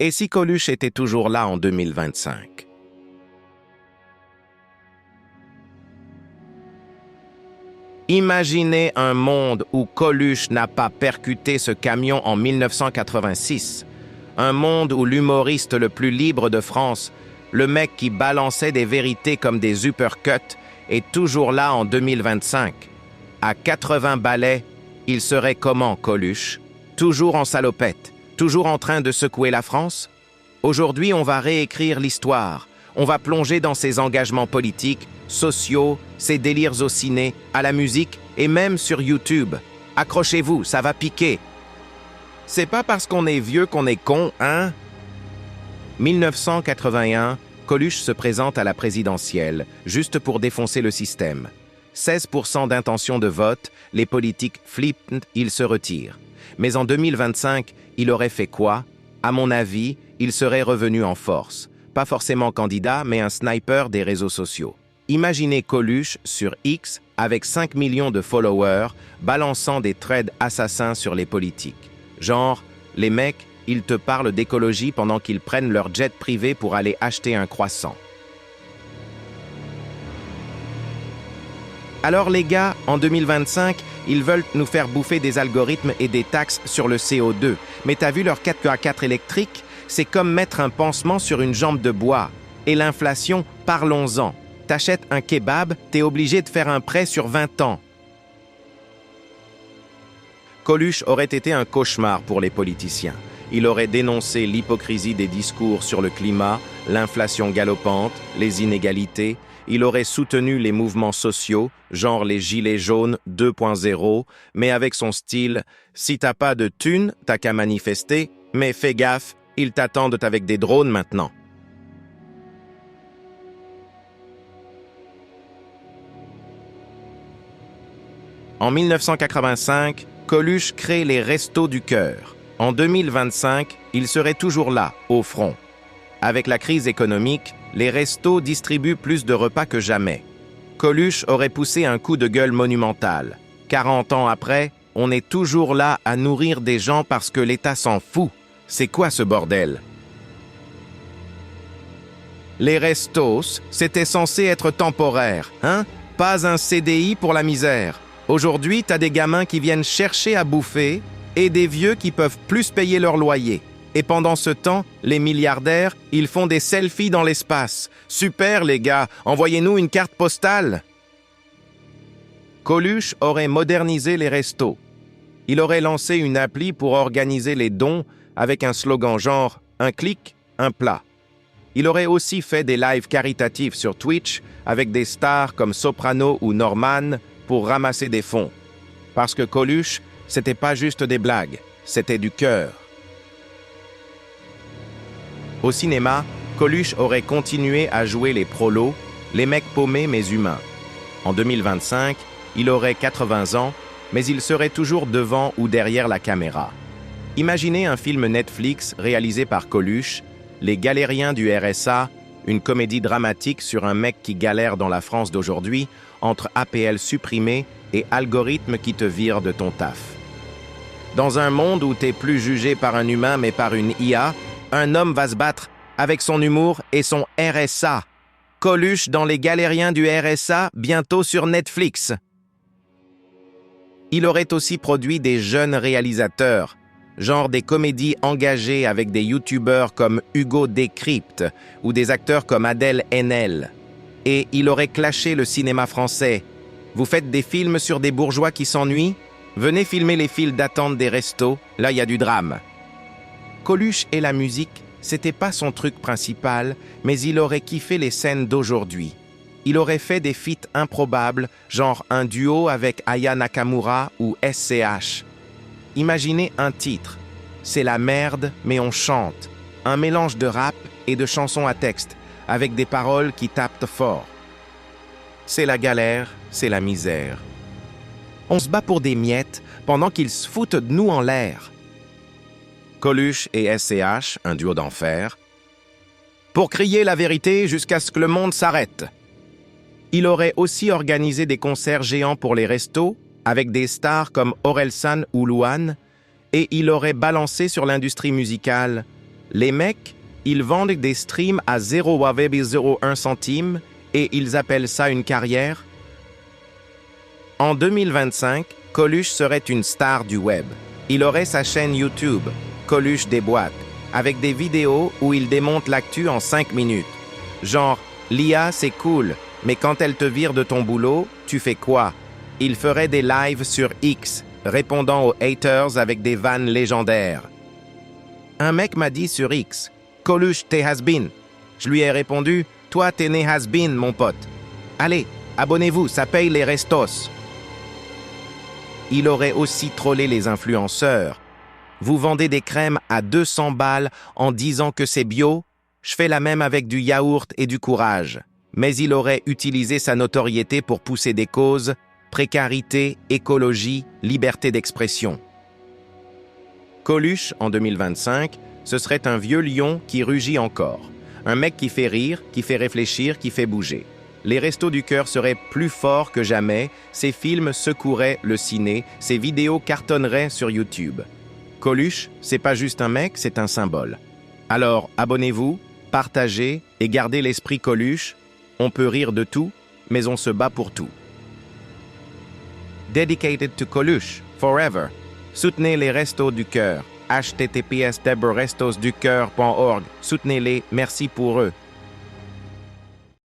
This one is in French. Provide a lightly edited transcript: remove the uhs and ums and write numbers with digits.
Et si Coluche était toujours là en 2025? Imaginez un monde où Coluche n'a pas percuté ce camion en 1986. Un monde où l'humoriste le plus libre de France, le mec qui balançait des vérités comme des uppercuts, est toujours là en 2025. À 80 balais, il serait comment, Coluche? Toujours en salopette, toujours en train de secouer la France? Aujourd'hui, on va réécrire l'histoire. On va plonger dans ses engagements politiques, sociaux, ses délires au ciné, à la musique et même sur YouTube. Accrochez-vous, ça va piquer. C'est pas parce qu'on est vieux qu'on est con, hein? 1981, Coluche se présente à la présidentielle, juste pour défoncer le système. 16% d'intention de vote, les politiques flippent, il se retire. Mais en 2025, il aurait fait quoi? À mon avis, il serait revenu en force. Pas forcément candidat, mais un sniper des réseaux sociaux. Imaginez Coluche sur X avec 5 millions de followers, balançant des threads assassins sur les politiques. Genre, les mecs, ils te parlent d'écologie pendant qu'ils prennent leur jet privé pour aller acheter un croissant. Alors les gars, en 2025, ils veulent nous faire bouffer des algorithmes et des taxes sur le CO2. Mais t'as vu leur 4x4 électrique? C'est comme mettre un pansement sur une jambe de bois. Et l'inflation, parlons-en. T'achètes un kebab, t'es obligé de faire un prêt sur 20 ans. Coluche aurait été un cauchemar pour les politiciens. Il aurait dénoncé l'hypocrisie des discours sur le climat, l'inflation galopante, les inégalités. Il aurait soutenu les mouvements sociaux, genre les Gilets jaunes 2.0, mais avec son style « Si t'as pas de thunes, t'as qu'à manifester, mais fais gaffe, ils t'attendent avec des drones maintenant. » En 1985, Coluche crée les Restos du Cœur. En 2025, il serait toujours là, au front. Avec la crise économique, les restos distribuent plus de repas que jamais. Coluche aurait poussé un coup de gueule monumental. 40 ans après, on est toujours là à nourrir des gens parce que l'État s'en fout. C'est quoi ce bordel? Les restos, c'était censé être temporaire, hein? Pas un CDI pour la misère. Aujourd'hui, t'as des gamins qui viennent chercher à bouffer et des vieux qui peuvent plus payer leur loyer. Et pendant ce temps, les milliardaires, ils font des selfies dans l'espace. Super les gars, envoyez-nous une carte postale. Coluche aurait modernisé les restos. Il aurait lancé une appli pour organiser les dons avec un slogan genre « un clic, un plat ». Il aurait aussi fait des lives caritatifs sur Twitch avec des stars comme Soprano ou Norman pour ramasser des fonds. Parce que Coluche, c'était pas juste des blagues, c'était du cœur. Au cinéma, Coluche aurait continué à jouer les prolos, les mecs paumés mais humains. En 2025, il aurait 80 ans, mais il serait toujours devant ou derrière la caméra. Imaginez un film Netflix réalisé par Coluche, Les Galériens du RSA, une comédie dramatique sur un mec qui galère dans la France d'aujourd'hui entre APL supprimé et algorithmes qui te virent de ton taf. Dans un monde où t'es plus jugé par un humain mais par une IA, un homme va se battre avec son humour et son RSA. Coluche dans Les Galériens du RSA, bientôt sur Netflix. Il aurait aussi produit des jeunes réalisateurs, genre des comédies engagées avec des youtubeurs comme Hugo Décrypte ou des acteurs comme Adèle Haenel. Et il aurait clashé le cinéma français. Vous faites des films sur des bourgeois qui s'ennuient? Venez filmer les files d'attente des restos, là il y a du drame. Coluche et la musique, c'était pas son truc principal, mais il aurait kiffé les scènes d'aujourd'hui. Il aurait fait des feats improbables, genre un duo avec Aya Nakamura ou SCH. Imaginez un titre. C'est la merde, mais on chante. Un mélange de rap et de chansons à texte, avec des paroles qui tapent fort. C'est la galère, c'est la misère. On se bat pour des miettes pendant qu'ils se foutent de nous en l'air. Coluche et SCH, un duo d'enfer, pour crier la vérité jusqu'à ce que le monde s'arrête. Il aurait aussi organisé des concerts géants pour les restos, avec des stars comme Orelsan ou Louane, et il aurait balancé sur l'industrie musicale. Les mecs, ils vendent des streams à 0,01 centime et ils appellent ça une carrière? En 2025, Coluche serait une star du web. Il aurait sa chaîne YouTube, Coluche déboîte, avec des vidéos où il démonte l'actu en 5 minutes. Genre, l'IA c'est cool, mais quand elle te vire de ton boulot, tu fais quoi? Il ferait des lives sur X, répondant aux haters avec des vannes légendaires. Un mec m'a dit sur X, « Coluche, t'es has-been ». Je lui ai répondu, « Toi, t'es né has-been, mon pote. Allez, abonnez-vous, ça paye les restos ». Il aurait aussi trollé les influenceurs. Vous vendez des crèmes à 200 balles en disant que c'est bio? Je fais la même avec du yaourt et du courage. Mais il aurait utilisé sa notoriété pour pousser des causes, précarité, écologie, liberté d'expression. Coluche, en 2025, ce serait un vieux lion qui rugit encore. Un mec qui fait rire, qui fait réfléchir, qui fait bouger. Les Restos du Cœur seraient plus forts que jamais, ses films secoueraient le ciné, ses vidéos cartonneraient sur YouTube. Coluche, c'est pas juste un mec, c'est un symbole. Alors, abonnez-vous, partagez et gardez l'esprit Coluche. On peut rire de tout, mais on se bat pour tout. Dedicated to Coluche, forever. Soutenez les Restos du Cœur. https://restosducoeur.org. Soutenez-les, merci pour eux.